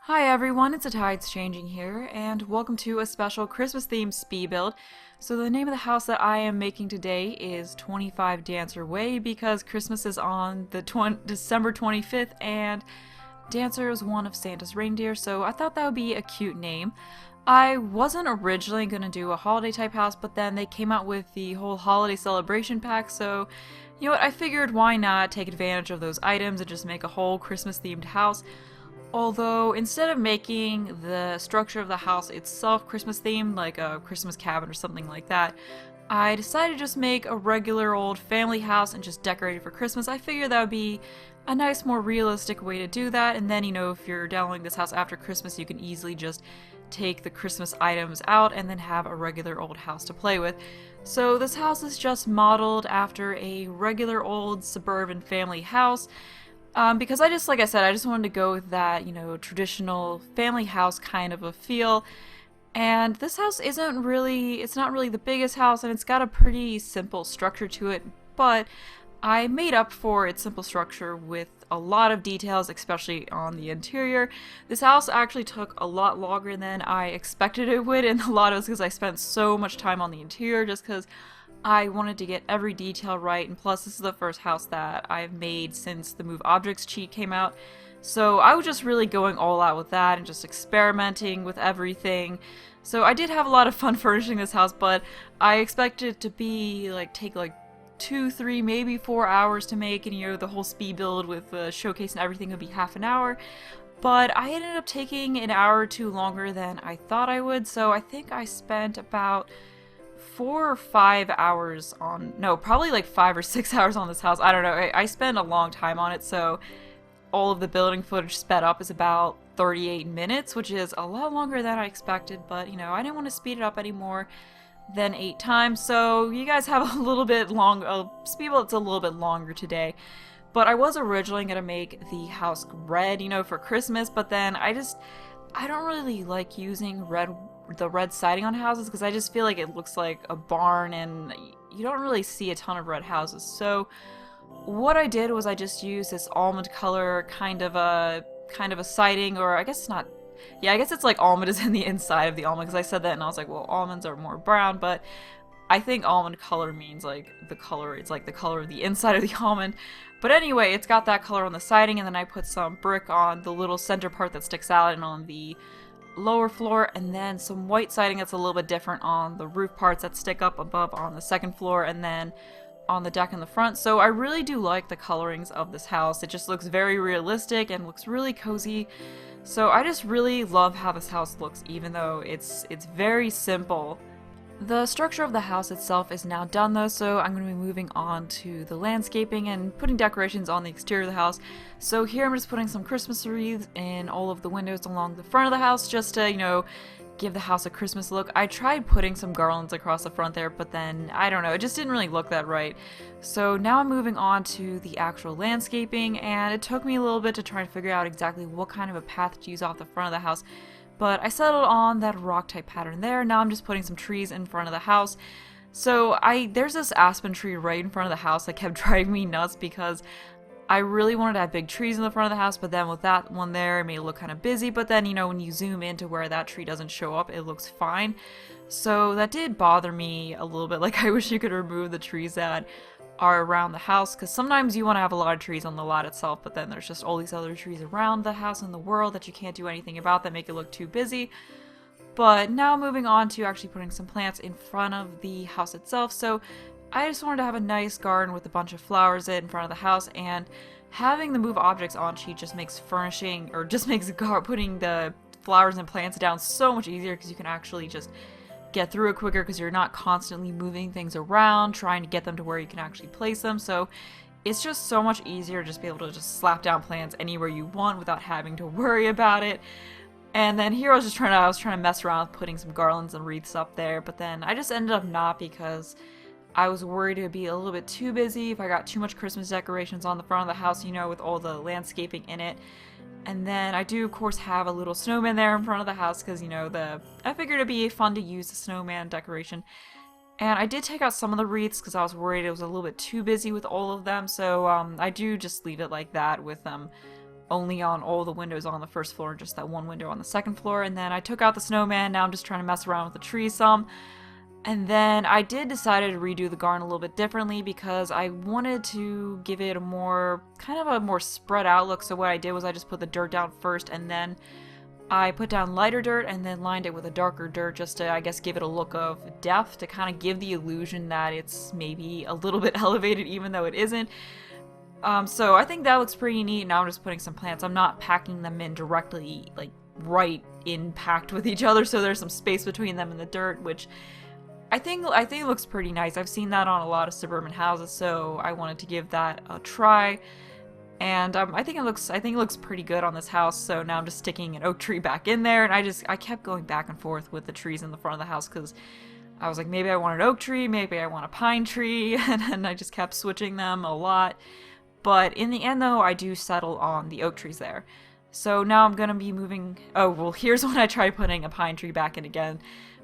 Hi everyone, it's TheTidesChanging here, and welcome to a special Christmas-themed speed build. So the name of the house that I am making today is 25 Dancer Way because Christmas is on the December 25th, and Dancer is one of Santa's reindeer, so I thought that would be a cute name. I wasn't originally going to do a holiday type house, but then they came out with the whole holiday celebration pack, so you know what, I figured why not take advantage of those items and just make a whole Christmas themed house. Although, instead of making the structure of the house itself Christmas themed, like a Christmas cabin or something like that, I decided to just make a regular old family house and just decorate it for Christmas. I figured that would be a nice, more realistic way to do that, and then, you know, if you're downloading this house after Christmas, you can easily just take the Christmas items out and then have a regular old house to play with. So this house is just modeled after a regular old suburban family house. Because like I said, I just wanted to go with that, you know, traditional family house kind of a feel. And this house it's not really the biggest house, and it's got a pretty simple structure to it, but I made up for its simple structure with a lot of details, especially on the interior. This house actually took a lot longer than I expected it would, and a lot of it was because I spent so much time on the interior just because I wanted to get every detail right, and plus this is the first house that I've made since the Move Objects cheat came out. So I was just really going all out with that and just experimenting with everything. So I did have a lot of fun furnishing this house, but I expected it to be take 2, 3, maybe 4 hours to make, and you know, the whole speed build with the showcase and everything would be half an hour. But I ended up taking an hour or two longer than I thought I would, so I think I spent about 4 or 5 hours on, no, probably like 5 or 6 hours on this house. I don't know. I spent a long time on it, so all of the building footage sped up is about 38 minutes, which is a lot longer than I expected, but you know, I didn't want to speed it up any more than 8 times, so you guys have a little bit speed build that's a little bit longer today. But I was originally going to make the house red, you know, for Christmas, but then I don't really like using the red siding on houses because I just feel like it looks like a barn and you don't really see a ton of red houses. So what I did was I just used this almond color kind of a siding, or I guess it's not. Yeah, I guess it's like almond is in the inside of the almond because I said that and I was like, well, almonds are more brown, but I think almond color means like the color, it's like the color of the inside of the almond. But anyway, it's got that color on the siding, and then I put some brick on the little center part that sticks out and on the lower floor, and then some white siding that's a little bit different on the roof parts that stick up above on the second floor, and then on the deck in the front. So I really do like the colorings of this house. It just looks very realistic and looks really cozy. So I just really love how this house looks, even though it's very simple. The structure of the house itself is now done though, so I'm going to be moving on to the landscaping and putting decorations on the exterior of the house. So here I'm just putting some Christmas wreaths in all of the windows along the front of the house just to, you know, give the house a Christmas look. I tried putting some garlands across the front there, but then, I don't know, it just didn't really look that right. So now I'm moving on to the actual landscaping, and it took me a little bit to try and figure out exactly what kind of a path to use off the front of the house. But I settled on that rock type pattern there. Now I'm just putting some trees in front of the house. So there's this aspen tree right in front of the house that kept driving me nuts because I really wanted to have big trees in the front of the house, but then with that one there, it made it look kind of busy. But then, you know, when you zoom into where that tree doesn't show up, it looks fine. So that did bother me a little bit. Like, I wish you could remove the trees that are around the house, because sometimes you want to have a lot of trees on the lot itself, but then there's just all these other trees around the house and the world that you can't do anything about that make it look too busy. But now moving on to actually putting some plants in front of the house itself. So I just wanted to have a nice garden with a bunch of flowers in front of the house, and having the move objects on sheet just makes furnishing, or just makes putting the flowers and plants down so much easier because you can actually just get through it quicker because you're not constantly moving things around trying to get them to where you can actually place them. So it's just so much easier to just be able to just slap down plants anywhere you want without having to worry about it. And then here I was trying to mess around with putting some garlands and wreaths up there, but then I just ended up not, because I was worried it would be a little bit too busy if I got too much Christmas decorations on the front of the house, you know, with all the landscaping in it. And then I do, of course, have a little snowman there in front of the house because, you know, I figured it'd be fun to use the snowman decoration. And I did take out some of the wreaths because I was worried it was a little bit too busy with all of them, so I do just leave it like that with them only on all the windows on the first floor and just that one window on the second floor. And then I took out the snowman. Now I'm just trying to mess around with the tree some. And then I did decide to redo the garden a little bit differently because I wanted to give it a more, kind of a more spread out look. So what I did was I just put the dirt down first, and then I put down lighter dirt and then lined it with a darker dirt just to, I guess, give it a look of depth, to kind of give the illusion that it's maybe a little bit elevated even though it isn't. So I think that looks pretty neat. Now I'm just putting some plants. I'm not packing them in directly, like, right in packed with each other, so there's some space between them and the dirt, which I think it looks pretty nice. I've seen that on a lot of suburban houses, so I wanted to give that a try. And I think it looks pretty good on this house. So now I'm just sticking an oak tree back in there, and I kept going back and forth with the trees in the front of the house because I was like, maybe I want an oak tree, maybe I want a pine tree, and then I just kept switching them a lot. But in the end, though, I do settle on the oak trees there. So now I'm gonna be moving. Oh well, here's when I try putting a pine tree back in again.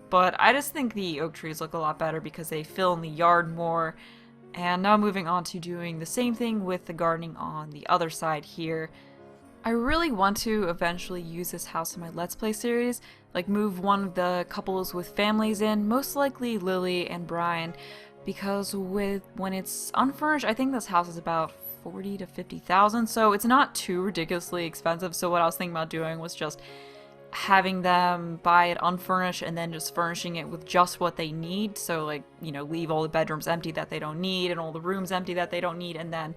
But I just think the oak trees look a lot better because they fill in the yard more. And now moving on to doing the same thing with the gardening on the other side here. I really want to eventually use this house in my Let's Play series, like move one of the couples with families in, most likely Lily and Brian, because when it's unfurnished, I think this house is about 40 to 50,000, so it's not too ridiculously expensive. So what I was thinking about doing was just having them buy it unfurnished and then just furnishing it with just what they need. So, like, you know, leave all the bedrooms empty that they don't need and all the rooms empty that they don't need, and then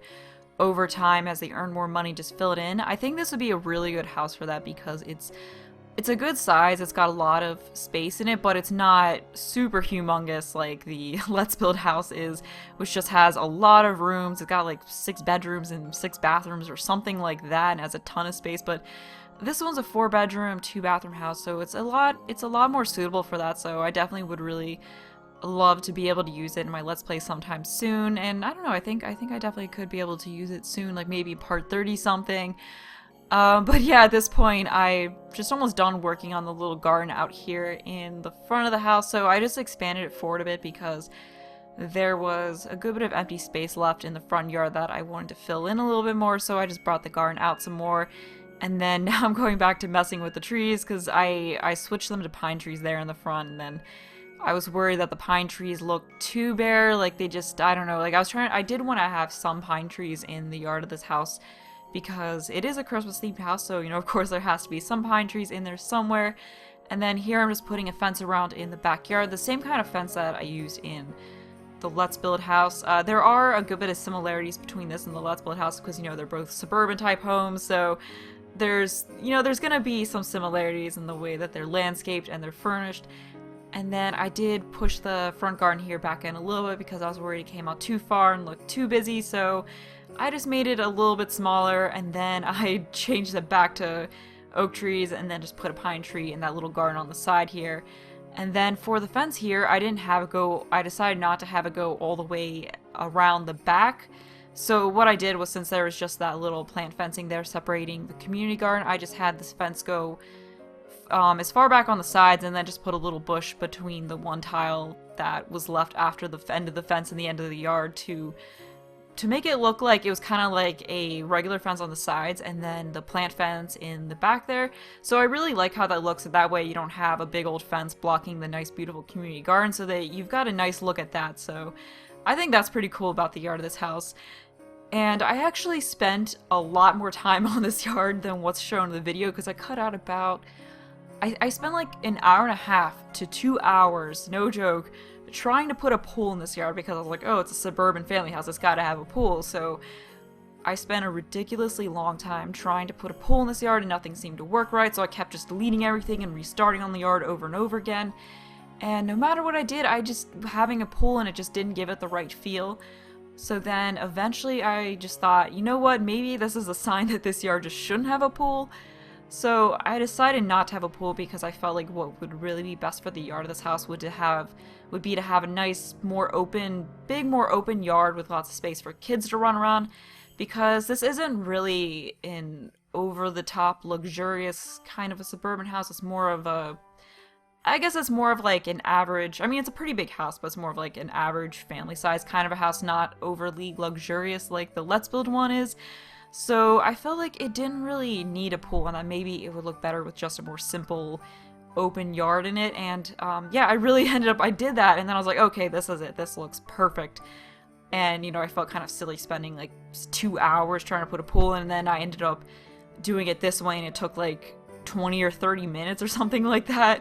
over time, as they earn more money, just fill it in. I think this would be a really good house for that because it's a good size. It's got a lot of space in it, but it's not super humongous like the Let's Build house is, which just has a lot of rooms. It's got like 6 bedrooms and 6 bathrooms or something like that, and has a ton of space. But this one's a 4-bedroom, 2-bathroom house, so it's a lot more suitable for that. So I definitely would really love to be able to use it in my Let's Play sometime soon. And I don't know, I think I definitely could be able to use it soon, like maybe part 30 something. But yeah, at this point, I just almost done working on the little garden out here in the front of the house, so I just expanded it forward a bit because there was a good bit of empty space left in the front yard that I wanted to fill in a little bit more, so I just brought the garden out some more. And then now I'm going back to messing with the trees because I switched them to pine trees there in the front, and then I was worried that the pine trees looked too bare, like they just, I don't know, like I did want to have some pine trees in the yard of this house because it is a Christmas themed house, so, you know, of course there has to be some pine trees in there somewhere. And then here I'm just putting a fence around in the backyard, the same kind of fence that I used in the Let's Build house. There are a good bit of similarities between this and the Let's Build house because, you know, they're both suburban type homes, so there's gonna be some similarities in the way that they're landscaped and they're furnished. And then I did push the front garden here back in a little bit because I was worried it came out too far and looked too busy, so I just made it a little bit smaller, and then I changed it back to oak trees and then just put a pine tree in that little garden on the side here. And then for the fence here, I decided not to have it go all the way around the back. So what I did was, since there was just that little plant fencing there separating the community garden, I just had this fence go as far back on the sides, and then just put a little bush between the one tile that was left after the end of the fence and the end of the yard to make it look like it was kind of like a regular fence on the sides and then the plant fence in the back there. So I really like how that looks, that way you don't have a big old fence blocking the nice beautiful community garden, so that you've got a nice look at that. So I think that's pretty cool about the yard of this house. And I actually spent a lot more time on this yard than what's shown in the video because I cut out about, I spent like an hour and a half to 2 hours, no joke, trying to put a pool in this yard because I was like, oh, it's a suburban family house, it's gotta have a pool. So I spent a ridiculously long time trying to put a pool in this yard and nothing seemed to work right, so I kept just deleting everything and restarting on the yard over and over again. And no matter what I did, having a pool in it just didn't give it the right feel. So then eventually I just thought, you know what, maybe this is a sign that this yard just shouldn't have a pool. So I decided not to have a pool because I felt like what would really be best for the yard of this house would be to have a nice, more open yard with lots of space for kids to run around, because this isn't really an over-the-top luxurious kind of a suburban house. It's more of a, I guess it's more of like an average, I mean it's a pretty big house, but it's more of like an average family size kind of a house, not overly luxurious like the Let's Build one is. So I felt like it didn't really need a pool and that maybe it would look better with just a more simple open yard in it. And yeah, I really I did that, and then I was like, okay, this is it. This looks perfect. And, you know, I felt kind of silly spending like 2 hours trying to put a pool in, and then I ended up doing it this way, and it took like 20 or 30 minutes or something like that.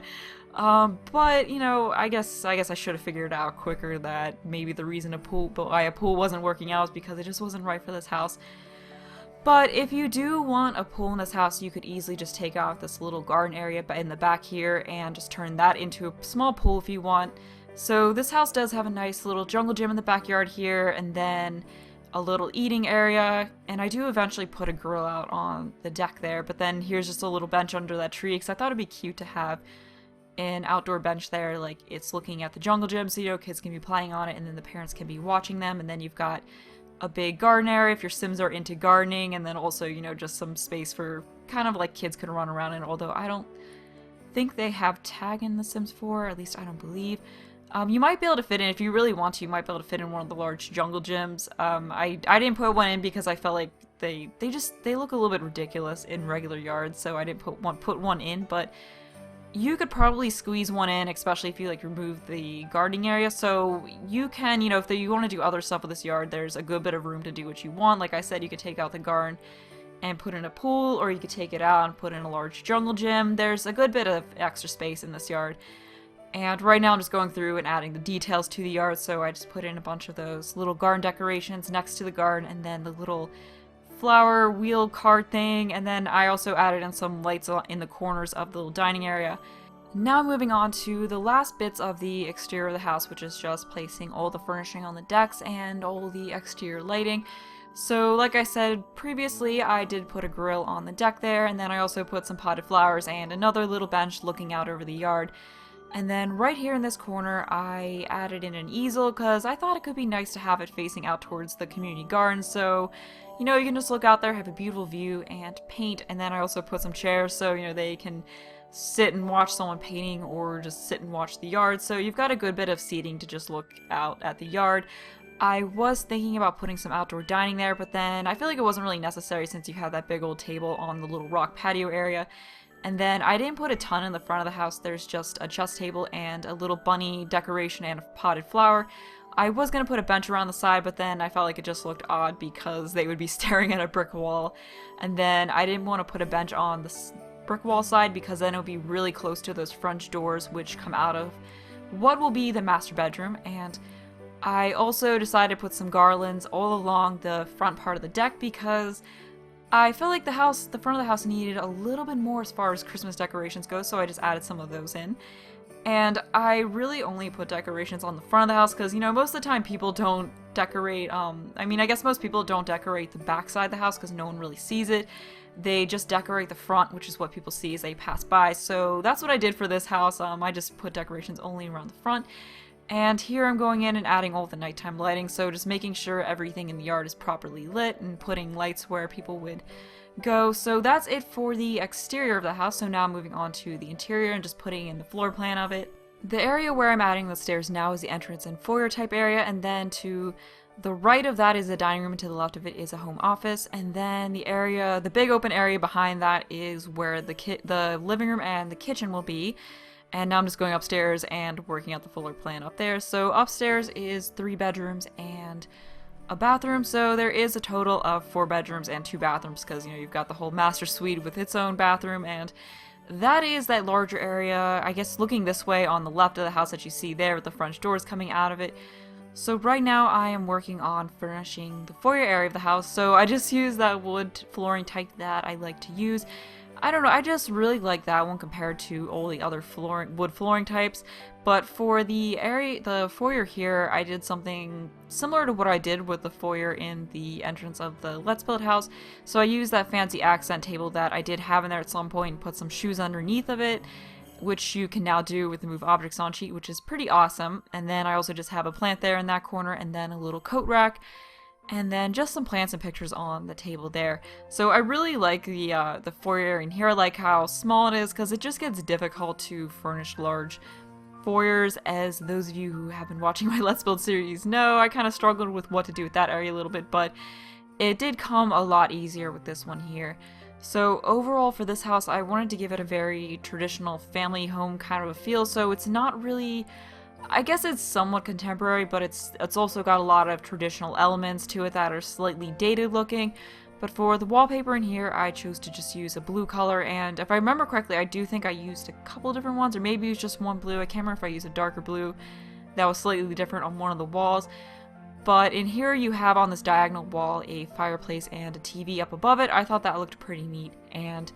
But, you know, I guess I should have figured out quicker that maybe the reason why a pool wasn't working out is because it just wasn't right for this house. But if you do want a pool in this house, you could easily just take out this little garden area in the back here and just turn that into a small pool if you want. So this house does have a nice little jungle gym in the backyard here, and then a little eating area, and I do eventually put a grill out on the deck there, but then here's just a little bench under that tree because I thought it'd be cute to have an outdoor bench there, like it's looking at the jungle gym, so you know kids can be playing on it and then the parents can be watching them, and then you've got a big garden area if your Sims are into gardening, and then also, you know, just some space for kind of like kids could run around in, although I don't think they have tag in The Sims 4, at least I don't believe. You might be able to fit in, if you really want to, you might be able to fit in one of the large jungle gyms. I didn't put one in because I felt like they look a little bit ridiculous in regular yards, so I didn't put one in, but you could probably squeeze one in, especially if you like remove the gardening area. So you can, you know, if you want to do other stuff with this yard, there's a good bit of room to do what you want. Like I said, you could take out the garden and put in a pool, or you could take it out and put in a large jungle gym. There's a good bit of extra space in this yard. And right now I'm just going through and adding the details to the yard, so I just put in a bunch of those little garden decorations next to the garden, and then the little flower wheel cart thing, and then I also added in some lights in the corners of the little dining area. Now moving on to the last bits of the exterior of the house, which is just placing all the furnishing on the decks and all the exterior lighting. So like I said previously, I did put a grill on the deck there, and then I also put some potted flowers and another little bench looking out over the yard. And then right here in this corner, I added in an easel because I thought it could be nice to have it facing out towards the community garden. So, you know, you can just look out there, have a beautiful view, and paint. And then I also put some chairs so, you know, they can sit and watch someone painting or just sit and watch the yard. So you've got a good bit of seating to just look out at the yard. I was thinking about putting some outdoor dining there, but then I feel like it wasn't really necessary since you have that big old table on the little rock patio area. And then I didn't put a ton in the front of the house. There's just a chess table and a little bunny decoration and a potted flower. I was going to put a bench around the side, but then I felt like it just looked odd because they would be staring at a brick wall. And then I didn't want to put a bench on the brick wall side because then it would be really close to those French doors which come out of what will be the master bedroom. And I also decided to put some garlands all along the front part of the deck because I felt like the front of the house needed a little bit more as far as Christmas decorations go, so I just added some of those in. And I really only put decorations on the front of the house because, you know, most of the time people don't decorate, I mean, I guess most people don't decorate the back side of the house because no one really sees it. They just decorate the front, which is what people see as they pass by. So that's what I did for this house. I just put decorations only around the front. And here I'm going in and adding all the nighttime lighting, so just making sure everything in the yard is properly lit and putting lights where people would go. So that's it for the exterior of the house. So now moving on to the interior and just putting in the floor plan of it. The area where I'm adding the stairs now is the entrance and foyer type area, and then to the right of that is the dining room, and to the left of it is a home office, and then the big open area behind that is where the living room and the kitchen will be. And now I'm just going upstairs and working out the fuller plan up there. So upstairs is 3 bedrooms and a bathroom. So there is a total of 4 bedrooms and 2 bathrooms because, you know, you've got the whole master suite with its own bathroom. And that is that larger area, I guess, looking this way on the left of the house that you see there with the French doors coming out of it. So right now I am working on furnishing the foyer area of the house. So I just use that wood flooring type that I like to use. I don't know, I just really like that one compared to all the other wood flooring types. But for the foyer here, I did something similar to what I did with the foyer in the entrance of the Let's Build house. So I used that fancy accent table that I did have in there at some point and put some shoes underneath of it, which you can now do with the Move Objects On sheet, which is pretty awesome. And then I also just have a plant there in that corner, and then a little coat rack. And then just some plants and pictures on the table there. So I really like the foyer in here. I like how small it is because it just gets difficult to furnish large foyers. As those of you who have been watching my Let's Build series know, I kind of struggled with what to do with that area a little bit, but it did come a lot easier with this one here. So overall for this house, I wanted to give it a very traditional family home kind of a feel, so it's not really, I guess it's somewhat contemporary, but it's also got a lot of traditional elements to it that are slightly dated looking. But for the wallpaper in here, I chose to just use a blue color, and if I remember correctly, I do think I used a couple different ones, or maybe it was just one blue. I can't remember if I used a darker blue that was slightly different on one of the walls. But in here you have on this diagonal wall a fireplace and a TV up above it. I thought that looked pretty neat. And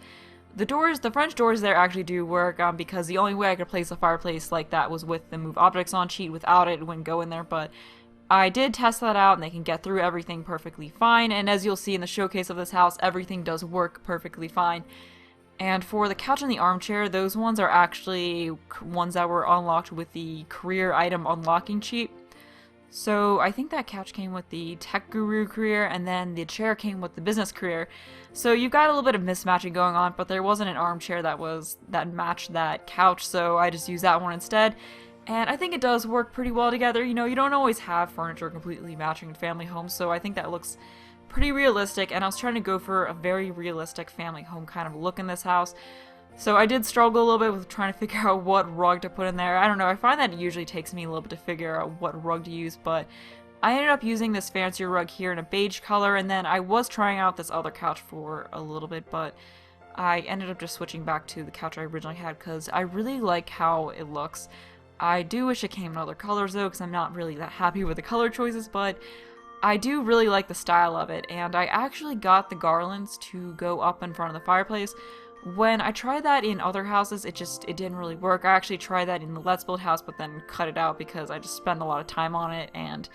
the doors, the French doors there actually do work because the only way I could place a fireplace like that was with the Move Objects On sheet. Without it, it wouldn't go in there. But I did test that out and they can get through everything perfectly fine. And as you'll see in the showcase of this house, everything does work perfectly fine. And for the couch and the armchair, those ones are actually ones that were unlocked with the career item unlocking sheet. So I think that couch came with the tech guru career, and then the chair came with the business career. So you've got a little bit of mismatching going on, but there wasn't an armchair that matched that couch, so I just used that one instead. And I think it does work pretty well together. You know, you don't always have furniture completely matching in family homes, so I think that looks pretty realistic, and I was trying to go for a very realistic family home kind of look in this house. So I did struggle a little bit with trying to figure out what rug to put in there. I don't know, I find that it usually takes me a little bit to figure out what rug to use, but I ended up using this fancier rug here in a beige color, and then I was trying out this other couch for a little bit, but I ended up just switching back to the couch I originally had because I really like how it looks. I do wish it came in other colors though, because I'm not really that happy with the color choices, but I do really like the style of it, and I actually got the garlands to go up in front of the fireplace. When I tried that in other houses, it didn't really work. I actually tried that in the Let's Build house, but then cut it out because I just spent a lot of time on it, and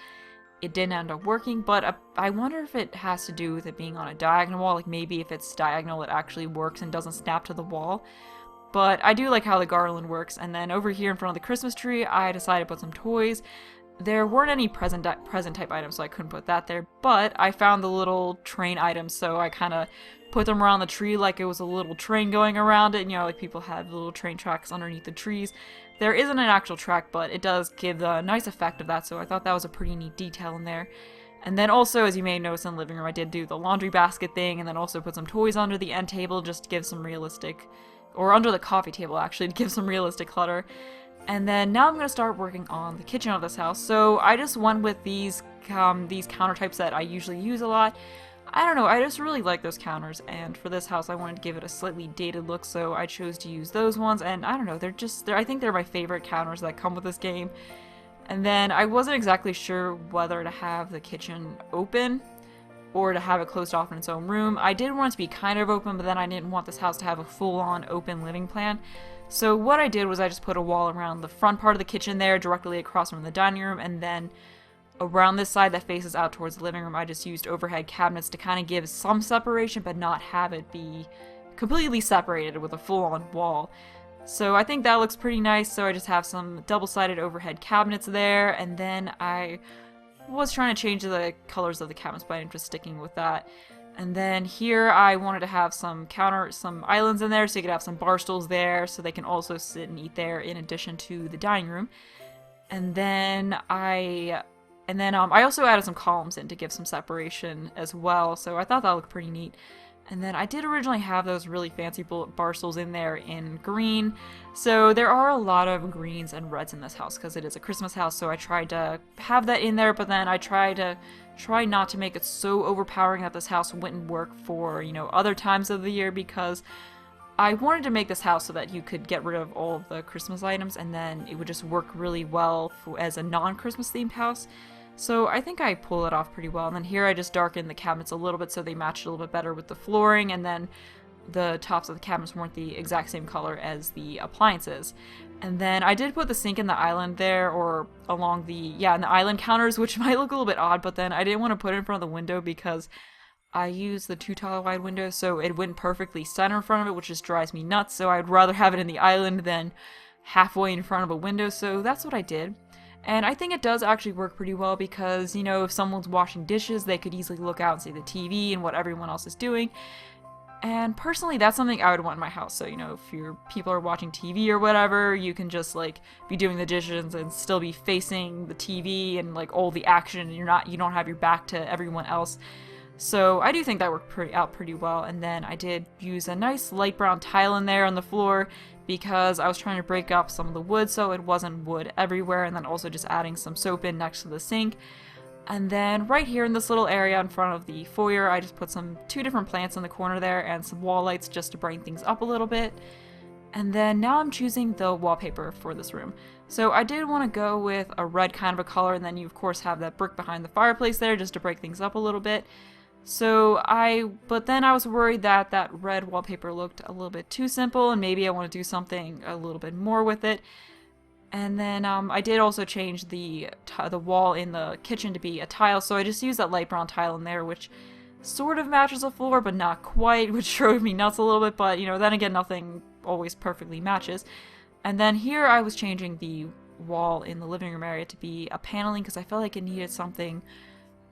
it didn't end up working. But I wonder if it has to do with it being on a diagonal wall, like maybe if it's diagonal it actually works and doesn't snap to the wall. But I do like how the garland works. And then over here in front of the Christmas tree, I decided to put some toys. There weren't any present type items, so I couldn't put that there, but I found the little train items, so I kind of put them around the tree like it was a little train going around it. You know, like people have little train tracks underneath the trees. There isn't an actual track, but it does give the nice effect of that, so I thought that was a pretty neat detail in there. And then also, as you may notice in the living room, I did do the laundry basket thing, and then also put some toys under the end table just to give some realistic, or under the coffee table actually, to give some realistic clutter. And then now I'm going to start working on the kitchen of this house. So I just went with these countertypes that I usually use a lot. I don't know, I just really like those counters, and for this house I wanted to give it a slightly dated look, so I chose to use those ones, and I don't know, I think they're my favorite counters that come with this game. And then I wasn't exactly sure whether to have the kitchen open or to have it closed off in its own room. I did want it to be kind of open, but then I didn't want this house to have a full-on open living plan. So what I did was I just put a wall around the front part of the kitchen there, directly across from the dining room, and then around this side that faces out towards the living room, I just used overhead cabinets to kind of give some separation, but not have it be completely separated with a full-on wall. So I think that looks pretty nice, so I just have some double-sided overhead cabinets there, and then I was trying to change the colors of the cabinets, but I'm just sticking with that. And then here I wanted to have some islands in there, so you could have some bar stools there, so they can also sit and eat there in addition to the dining room. And then I also added some columns in to give some separation as well, so I thought that looked pretty neat. And then I did originally have those really fancy bar stools in there in green, so there are a lot of greens and reds in this house because it is a Christmas house, so I tried to have that in there, but then I try not to make it so overpowering that this house wouldn't work for, you know, other times of the year, because I wanted to make this house so that you could get rid of all of the Christmas items and then it would just work really well as a non-Christmas themed house. So I think I pull it off pretty well. And then here I just darkened the cabinets a little bit so they matched a little bit better with the flooring, and then the tops of the cabinets weren't the exact same color as the appliances. And then I did put the sink in the island there, or along in the island counters, which might look a little bit odd, but then I didn't want to put it in front of the window because I use the 2-tile wide window, so it wouldn't perfectly center in front of it, which just drives me nuts, so I'd rather have it in the island than halfway in front of a window, so that's what I did. And I think it does actually work pretty well because, you know, if someone's washing dishes, they could easily look out and see the TV and what everyone else is doing. And personally, that's something I would want in my house. So, you know, if your people are watching TV or whatever, you can just, like, be doing the dishes and still be facing the TV and, like, all the action, and you don't have your back to everyone else. So I do think that worked pretty well. And then I did use a nice light brown tile in there on the floor because I was trying to break up some of the wood so it wasn't wood everywhere, and then also just adding some soap in next to the sink. And then right here in this little area in front of the foyer, I just put two different plants in the corner there and some wall lights just to brighten things up a little bit. And then now I'm choosing the wallpaper for this room. So I did want to go with a red kind of a color, and then you of course have that brick behind the fireplace there just to break things up a little bit. But then I was worried that that red wallpaper looked a little bit too simple, and maybe I want to do something a little bit more with it. And then I did also change the wall in the kitchen to be a tile, so I just used that light brown tile in there, which sort of matches the floor, but not quite, which drove me nuts a little bit, but, you know, then again, nothing always perfectly matches. And then here I was changing the wall in the living room area to be a paneling, because I felt like it needed something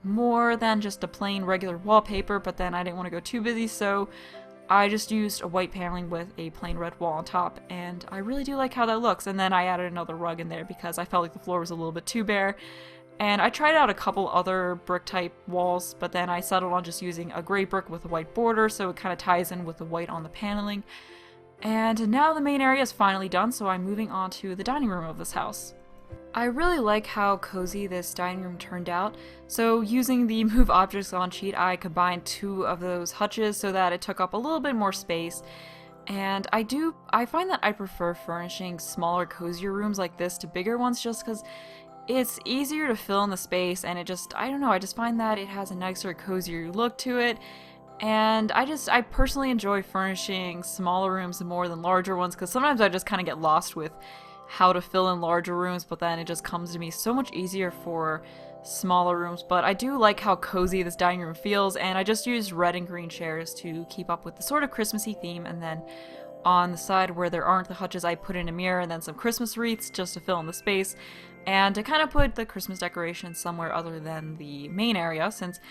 more than just a plain regular wallpaper, but then I didn't want to go too busy, so I just used a white paneling with a plain red wall on top, and I really do like how that looks. And then I added another rug in there because I felt like the floor was a little bit too bare. And I tried out a couple other brick type walls, but then I settled on just using a gray brick with a white border, so it kind of ties in with the white on the paneling. And now the main area is finally done, so I'm moving on to the dining room of this house. I really like how cozy this dining room turned out. So using the move objects on sheet, I combined two of those hutches so that it took up a little bit more space. And I find that I prefer furnishing smaller, cozier rooms like this to bigger ones just because it's easier to fill in the space, and I don't know, I just find that it has a nicer, cozier look to it. And I personally enjoy furnishing smaller rooms more than larger ones, because sometimes I just kind of get lost with how to fill in larger rooms, but then it just comes to me so much easier for smaller rooms. But I do like how cozy this dining room feels, and I just used red and green chairs to keep up with the sort of Christmassy theme. And then on the side where there aren't the hutches, I put in a mirror and then some Christmas wreaths just to fill in the space, and to kind of put the Christmas decorations somewhere other than the main area, since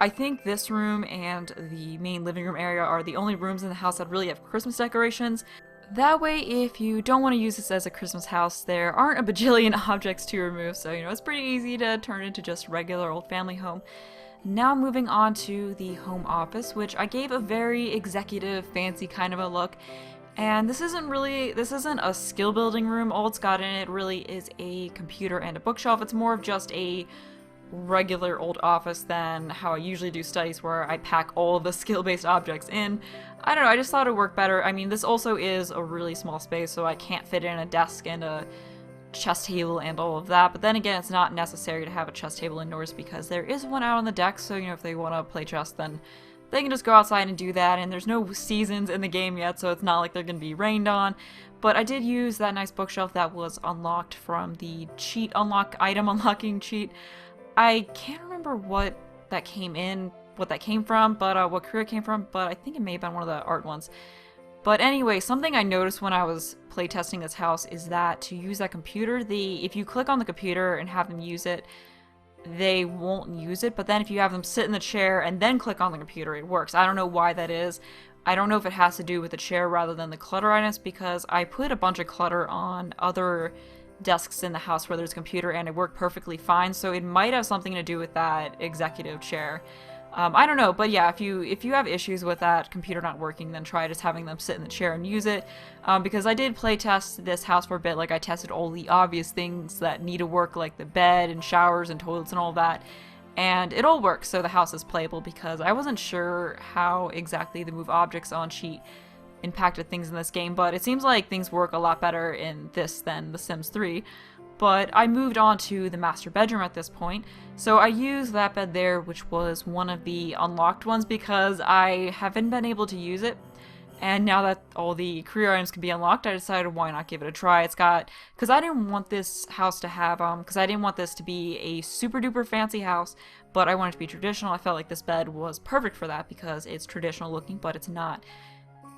I think this room and the main living room area are the only rooms in the house that really have Christmas decorations. That way, if you don't want to use this as a Christmas house, there aren't a bajillion objects to remove, so, you know, it's pretty easy to turn into just a regular old family home. Now moving on to the home office, which I gave a very executive, fancy kind of a look. And this isn't a skill building room. All it's got in it really is a computer and a bookshelf. It's more of just a regular old office than how I usually do studies, where I pack all of the skill-based objects in. I don't know, I just thought it would work better. I mean, this also is a really small space, so I can't fit in a desk and a chess table and all of that. But then again, it's not necessary to have a chess table indoors because there is one out on the deck, so, you know, if they want to play chess, then they can just go outside and do that, and there's no seasons in the game yet, so it's not like they're going to be rained on. But I did use that nice bookshelf that was unlocked from the cheat item unlocking cheat. I can't remember what that came from, but what career it came from, but I think it may have been one of the art ones. But anyway, something I noticed when I was playtesting this house is that to use that computer, if you click on the computer and have them use it, they won't use it, but then if you have them sit in the chair and then click on the computer, it works. I don't know why that is. I don't know if it has to do with the chair rather than the clutter items, because I put a bunch of clutter on other desks in the house where there's a computer and it worked perfectly fine, so it might have something to do with that executive chair. I don't know, but yeah, if you have issues with that computer not working, then try just having them sit in the chair and use it, because I did play test this house for a bit. Like, I tested all the obvious things that need to work, like the bed and showers and toilets and all that, and it all works, so the house is playable, because I wasn't sure how exactly the move objects on sheet impacted things in this game, but it seems like things work a lot better in this than The Sims 3. But I moved on to the master bedroom at this point, so I used that bed there, which was one of the unlocked ones, because I haven't been able to use it, and now that all the career items can be unlocked, I decided why not give it a try. Because I didn't want this house to have, because I didn't want this to be a super duper fancy house, but I wanted it to be traditional. I felt like this bed was perfect for that, because it's traditional looking, but it's not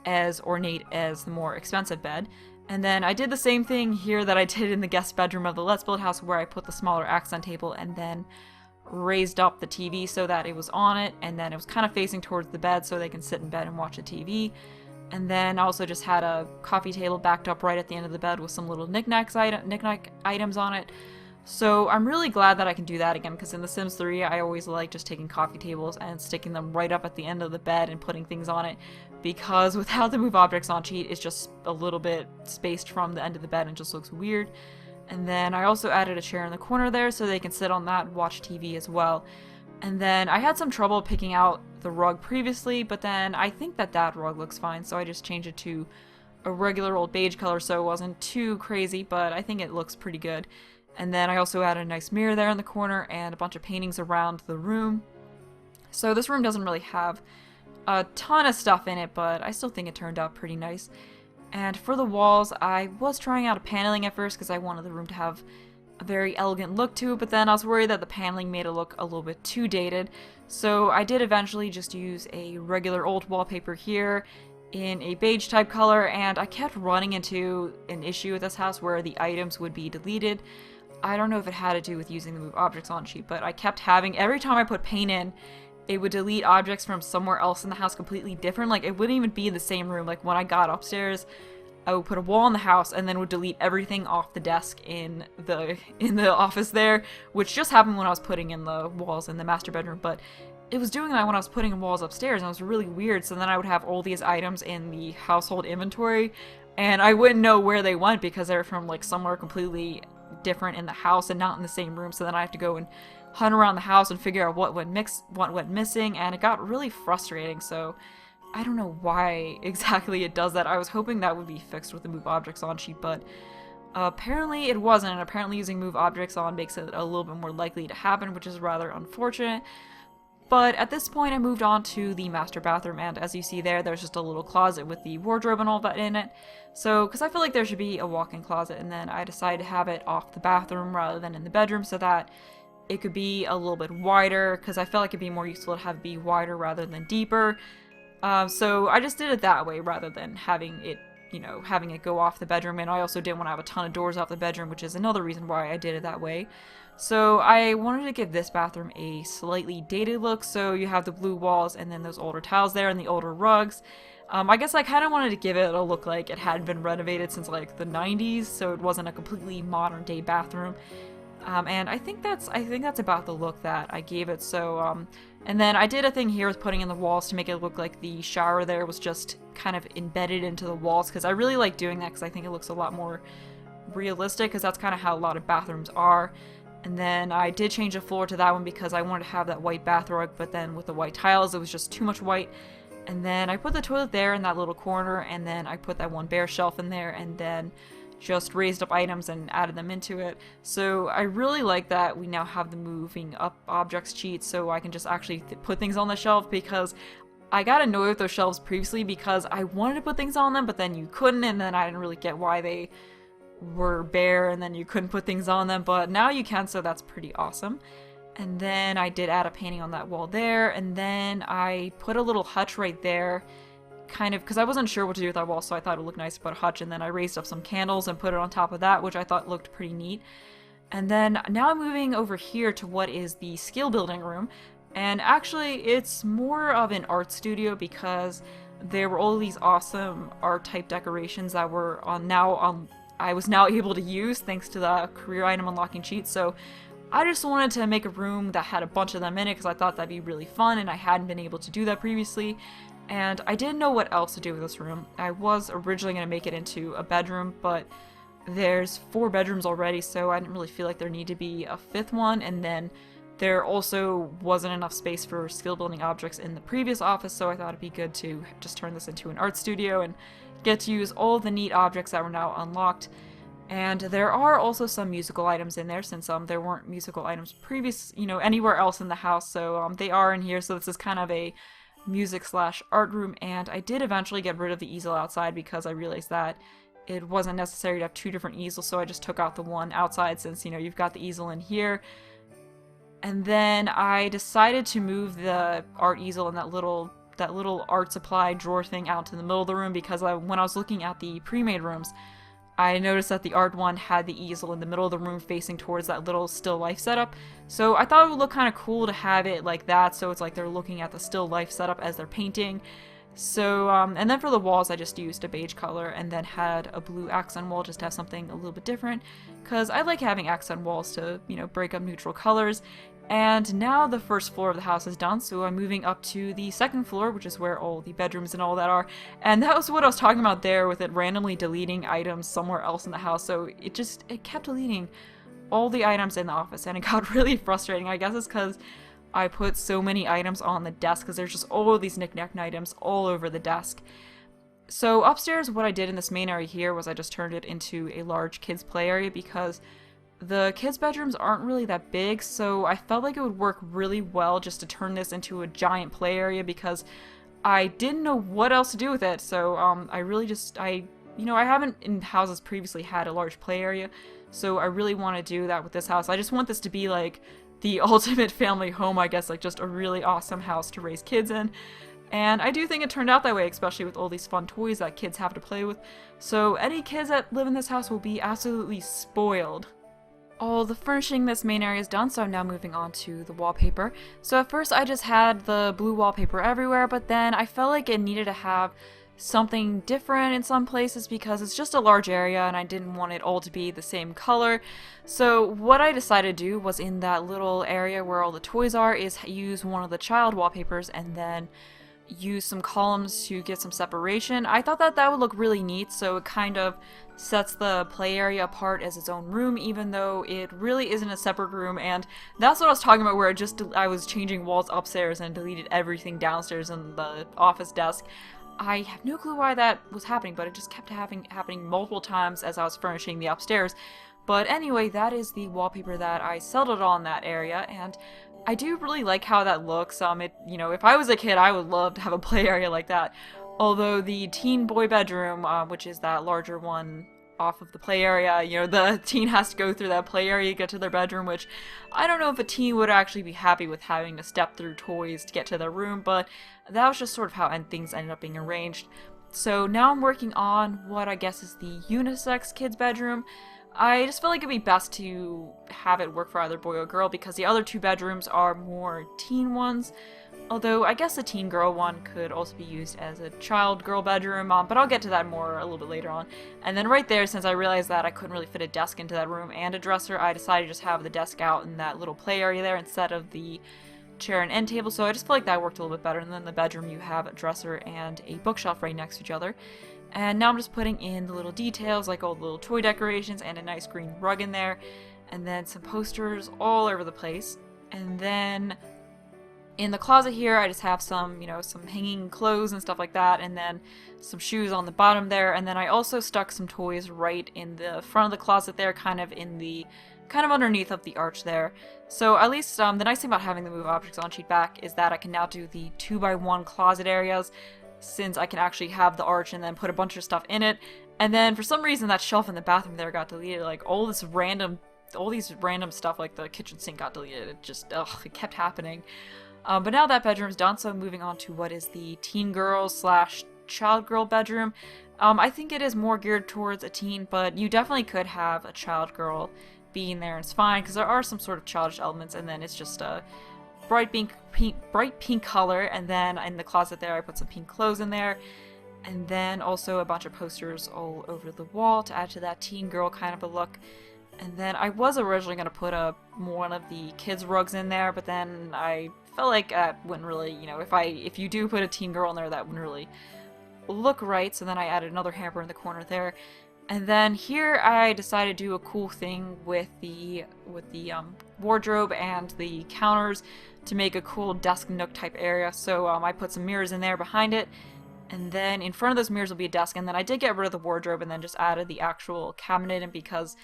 as ornate as the more expensive bed. And then I did the same thing here that I did in the guest bedroom of the Let's Build house, where I put the smaller accent table and then raised up the TV so that it was on it, and then it was kind of facing towards the bed so they can sit in bed and watch the TV. And then I also just had a coffee table backed up right at the end of the bed with some little knickknack items on it. So I'm really glad that I can do that again, because in The Sims 3 I always like just taking coffee tables and sticking them right up at the end of the bed and putting things on it, because without the move objects on sheet it's just a little bit spaced from the end of the bed and just looks weird. And then I also added a chair in the corner there so they can sit on that and watch TV as well. And then I had some trouble picking out the rug previously, but then I think that rug looks fine, so I just changed it to a regular old beige color so it wasn't too crazy, but I think it looks pretty good. And then I also added a nice mirror there in the corner and a bunch of paintings around the room. So this room doesn't really have a ton of stuff in it, but I still think it turned out pretty nice. And for the walls, I was trying out a paneling at first because I wanted the room to have a very elegant look to it, but then I was worried that the paneling made it look a little bit too dated. So I did eventually just use a regular old wallpaper here in a beige type color, and I kept running into an issue with this house where the items would be deleted. I don't know if it had to do with using the move objects on sheet, but I kept having, every time I put paint in, it would delete objects from somewhere else in the house completely different. Like, it wouldn't even be in the same room. Like, when I got upstairs, I would put a wall in the house and then would delete everything off the desk in the office there, which just happened when I was putting in the walls in the master bedroom, but it was doing that when I was putting in walls upstairs, and it was really weird. So then I would have all these items in the household inventory, and I wouldn't know where they went because they're from, like, somewhere completely different in the house and not in the same room. So then I have to go and hunt around the house and figure out what went missing, and it got really frustrating. So I don't know why exactly it does that. I was hoping that would be fixed with the move objects on sheet, but apparently it wasn't, and apparently using move objects on makes it a little bit more likely to happen, which is rather unfortunate. But at this point I moved on to the master bathroom, and as you see there's just a little closet with the wardrobe and all that in it. So, because I feel like there should be a walk-in closet, and then I decided to have it off the bathroom rather than in the bedroom so that it could be a little bit wider, because I felt like it'd be more useful to have it be wider rather than deeper. So I just did it that way rather than having it, having it go off the bedroom, and I also didn't want to have a ton of doors off the bedroom, which is another reason why I did it that way. So I wanted to give this bathroom a slightly dated look, so you have the blue walls and then those older tiles there and the older rugs. I guess I kind of wanted to give it a look like it had been renovated since like the 90s, so it wasn't a completely modern day bathroom. And I think that's about the look that I gave it. So, and then I did a thing here with putting in the walls to make it look like the shower there was just kind of embedded into the walls, because I really like doing that because I think it looks a lot more realistic, because that's kind of how a lot of bathrooms are. And then I did change the floor to that one because I wanted to have that white bath rug, but then with the white tiles it was just too much white. And then I put the toilet there in that little corner, and then I put that one bare shelf in there, and then just raised up items and added them into it. So I really like that we now have the moving up objects cheat, so I can just actually put things on the shelf, because I got annoyed with those shelves previously because I wanted to put things on them but then you couldn't, and then I didn't really get why they were bare and then you couldn't put things on them, but now you can, so that's pretty awesome. And then I did add a painting on that wall there, and then I put a little hutch right there, kind of because I wasn't sure what to do with that wall, so I thought it would look nice to put a hutch, and then I raised up some candles and put it on top of that, which I thought looked pretty neat. And then now I'm moving over here to what is the skill building room, and actually it's more of an art studio because there were all these awesome art type decorations that were I was now able to use thanks to the career item unlocking cheat. So I just wanted to make a room that had a bunch of them in it because I thought that'd be really fun, and I hadn't been able to do that previously. And I didn't know what else to do with this room. I was originally going to make it into a bedroom, but there's 4 bedrooms already, so I didn't really feel like there needed to be a 5th one, and then there also wasn't enough space for skill building objects in the previous office, so I thought it'd be good to just turn this into an art studio and get to use all the neat objects that were now unlocked. And there are also some musical items in there, since there weren't musical items anywhere else in the house, so they are in here. So this is kind of a music/art room, and I did eventually get rid of the easel outside because I realized that it wasn't necessary to have 2 different easels, so I just took out the one outside since you've got the easel in here. And then I decided to move the art easel and that little art supply drawer thing out to the middle of the room, because when I was looking at the pre-made rooms, I noticed that the art one had the easel in the middle of the room facing towards that little still life setup. So I thought it would look kind of cool to have it like that, so it's like they're looking at the still life setup as they're painting. So, and then for the walls, I just used a beige color and then had a blue accent wall just to have something a little bit different, because I like having accent walls to, you know, break up neutral colors. And now the first floor of the house is done, so I'm moving up to the second floor, which is where all the bedrooms and all that are. And that was what I was talking about there, with it randomly deleting items somewhere else in the house. So it kept deleting all the items in the office, and it got really frustrating. I guess it's because I put so many items on the desk, because there's just all of these knick-knack items all over the desk. So upstairs, what I did in this main area here was I just turned it into a large kids play area, because the kids' bedrooms aren't really that big, so I felt like it would work really well just to turn this into a giant play area, because I didn't know what else to do with it. So I haven't in houses previously had a large play area, so I really want to do that with this house. I just want this to be like the ultimate family home, I guess, like just a really awesome house to raise kids in. And I do think it turned out that way, especially with all these fun toys that kids have to play with. So any kids that live in this house will be absolutely spoiled. All the furnishing in this main area is done, so I'm now moving on to the wallpaper. So at first I just had the blue wallpaper everywhere, but then I felt like it needed to have something different in some places because it's just a large area and I didn't want it all to be the same color. So what I decided to do was, in that little area where all the toys are, is use one of the child wallpapers and then use some columns to get some separation. I thought that that would look really neat, so it kind of sets the play area apart as its own room, even though it really isn't a separate room. And that's what I was talking about, where I was changing walls upstairs and deleted everything downstairs in the office desk. I have no clue why that was happening, but it just kept happening multiple times as I was furnishing the upstairs. But anyway, that is the wallpaper that I settled on that area, and I do really like how that looks. If I was a kid, I would love to have a play area like that. Although the teen boy bedroom, which is that larger one off of the play area, the teen has to go through that play area to get to their bedroom, which I don't know if a teen would actually be happy with, having to step through toys to get to their room, but that was just sort of how things ended up being arranged. So now I'm working on what I guess is the unisex kids bedroom. I just feel like it'd be best to have it work for either boy or girl, because the other two bedrooms are more teen ones. Although I guess the teen girl one could also be used as a child girl bedroom, but I'll get to that more a little bit later on. And then right there, since I realized that I couldn't really fit a desk into that room and a dresser, I decided to just have the desk out in that little play area there instead of the chair and end table. So I just feel like that worked a little bit better. And then in the bedroom, you have a dresser and a bookshelf right next to each other. And now I'm just putting in the little details, like all the little toy decorations and a nice green rug in there, and then some posters all over the place. And then in the closet here, I just have some hanging clothes and stuff like that, and then some shoes on the bottom there. And then I also stuck some toys right in the front of the closet there, kind of underneath of the arch there. So at least the nice thing about having the Move Objects on sheet back is that I can now do the 2x1 closet areas, since I can actually have the arch and then put a bunch of stuff in it. And then for some reason that shelf in the bathroom there got deleted. Like all these random stuff, like the kitchen sink, got deleted. It kept happening. But now that bedroom's done, so moving on to what is the teen girl / child girl bedroom. I think it is more geared towards a teen, but you definitely could have a child girl being there, and it's fine because there are some sort of childish elements. And then it's just a bright pink color, and then in the closet there I put some pink clothes in there, and then also a bunch of posters all over the wall to add to that teen girl kind of a look. And then I was originally going to put one of the kids rugs in there, but then I felt like that wouldn't really, if you do put a teen girl in there, that wouldn't really look right. So then I added another hamper in the corner there. And then here I decided to do a cool thing with the wardrobe and the counters to make a cool desk nook type area. So I put some mirrors in there behind it, and then in front of those mirrors will be a desk. And then I did get rid of the wardrobe and then just added the actual cabinet in, because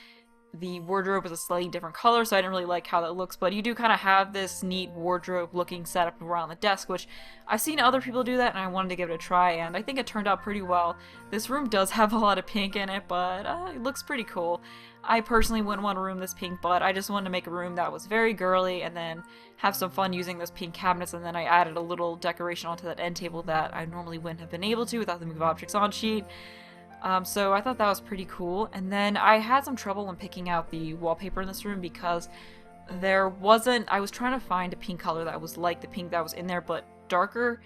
the wardrobe was a slightly different color, so I didn't really like how that looks. But you do kind of have this neat wardrobe looking setup around the desk, which I've seen other people do that, and I wanted to give it a try, and I think it turned out pretty well. This room does have a lot of pink in it, but it looks pretty cool. I personally wouldn't want a room this pink, but I just wanted to make a room that was very girly and then have some fun using those pink cabinets. And then I added a little decoration onto that end table that I normally wouldn't have been able to without the Move Objects on sheet. So I thought that was pretty cool. And then I had some trouble when picking out the wallpaper in this room, because I was trying to find a pink color that was like the pink that was in there but darker,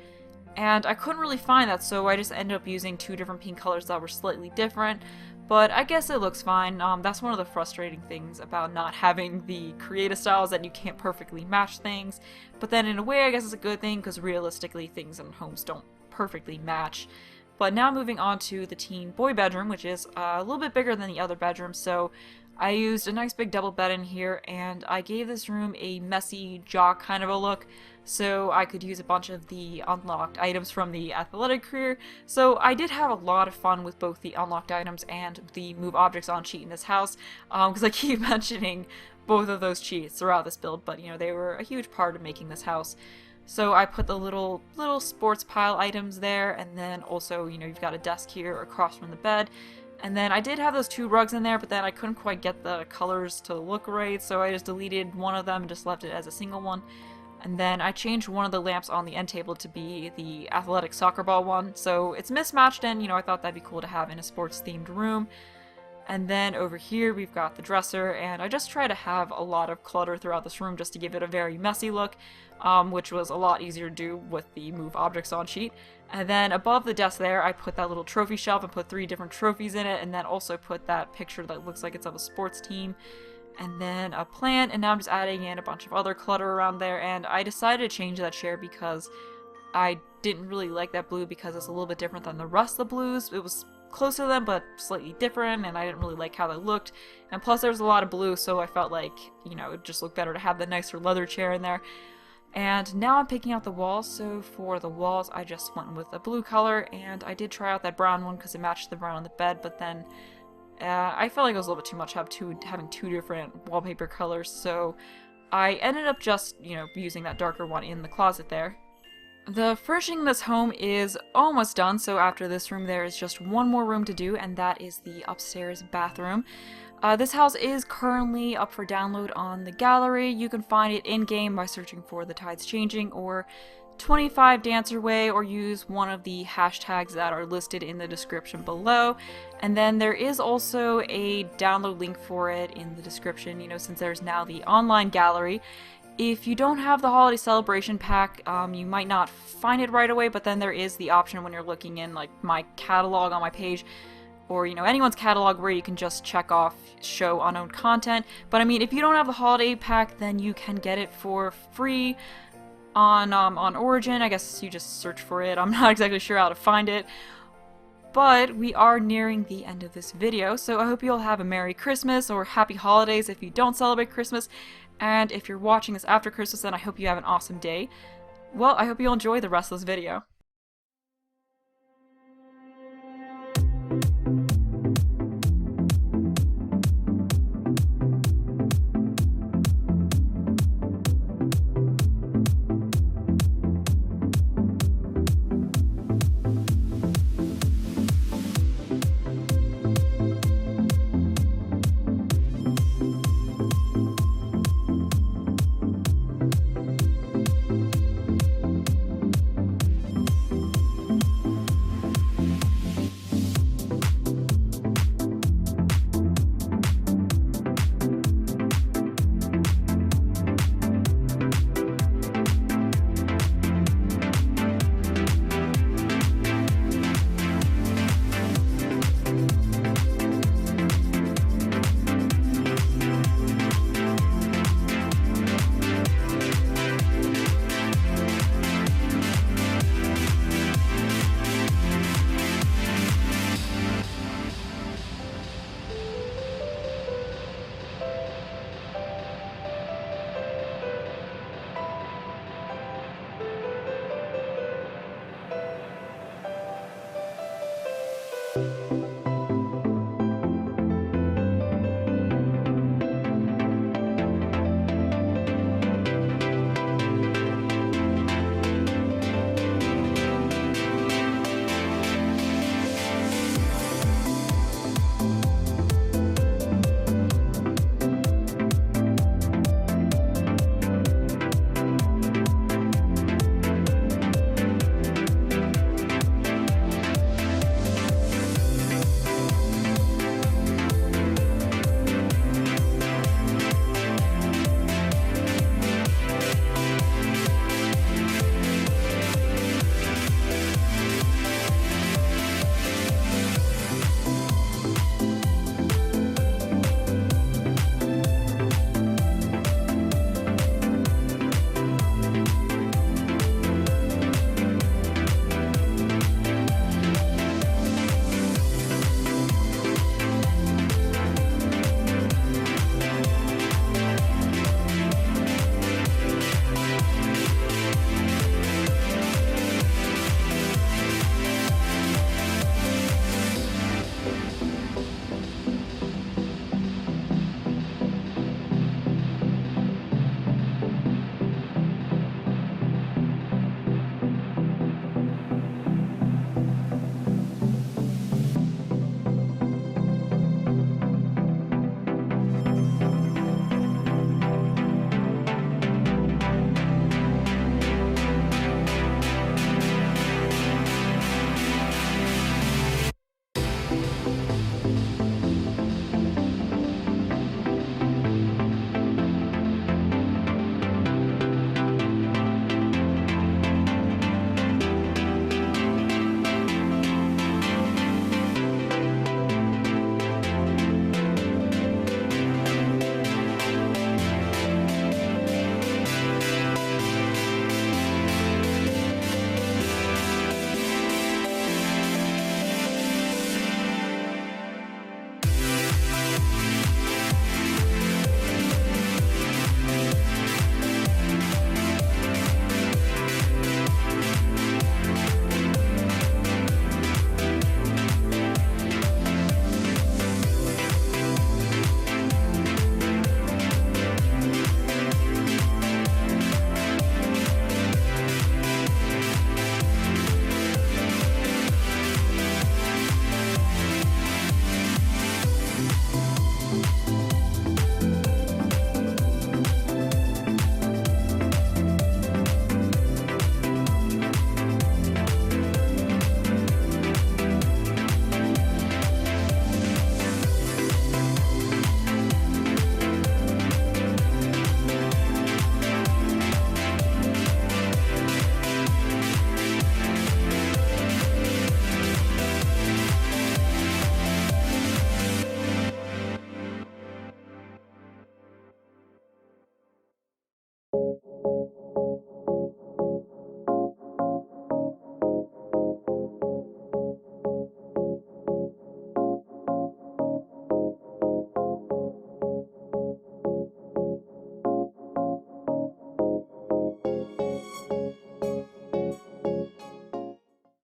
and I couldn't really find that, so I just ended up using two different pink colors that were slightly different. But I guess it looks fine. That's one of the frustrating things about not having the creative styles, that you can't perfectly match things. But then in a way, I guess it's a good thing, because realistically, things in homes don't perfectly match. But now moving on to the teen boy bedroom, which is a little bit bigger than the other bedrooms. So I used a nice big double bed in here, and I gave this room a messy jock kind of a look, so I could use a bunch of the unlocked items from the athletic career. So I did have a lot of fun with both the unlocked items and the move objects on cheat in this house, because I keep mentioning both of those cheats throughout this build, but they were a huge part of making this house. So I put the little sports pile items there, and then also, you've got a desk here across from the bed. And then I did have those two rugs in there, but then I couldn't quite get the colors to look right, so I just deleted one of them and just left it as a single one. And then I changed one of the lamps on the end table to be the athletic soccer ball one, so it's mismatched, and I thought that'd be cool to have in a sports themed room. And then over here we've got the dresser, and I just try to have a lot of clutter throughout this room just to give it a very messy look, which was a lot easier to do with the move objects on sheet. And then above the desk there, I put that little trophy shelf and put 3 different trophies in it, and then also put that picture that looks like it's of a sports team. And then a plant, and now I'm just adding in a bunch of other clutter around there, and I decided to change that chair because I didn't really like that blue because it's a little bit different than the rest of the blues. It was close to them, but slightly different, and I didn't really like how that looked. And plus there was a lot of blue, so I felt like, it would just look better to have the nicer leather chair in there. And now I'm picking out the walls, so for the walls I just went with a blue color, and I did try out that brown one because it matched the brown on the bed, but then I felt like it was a little bit too much having two different wallpaper colors, so I ended up just, using that darker one in the closet there. The furnishing in this home is almost done, so after this room there is just one more room to do, and that is the upstairs bathroom. This house is currently up for download on the gallery. You can find it in-game by searching for TheTidesChanging or 25 Dancer Way, or use one of the hashtags that are listed in the description below. And then there is also a download link for it in the description, since there's now the online gallery. If you don't have the holiday celebration pack, you might not find it right away, but then there is the option when you're looking in like my catalog on my page, or anyone's catalog, where you can just check off show unknown content. But I mean, if you don't have the holiday pack, then you can get it for free on Origin. I guess you just search for it. I'm not exactly sure how to find it. But we are nearing the end of this video, so I hope you all have a Merry Christmas or Happy Holidays if you don't celebrate Christmas. And if you're watching this after Christmas, then I hope you have an awesome day. Well, I hope you'll enjoy the rest of this video.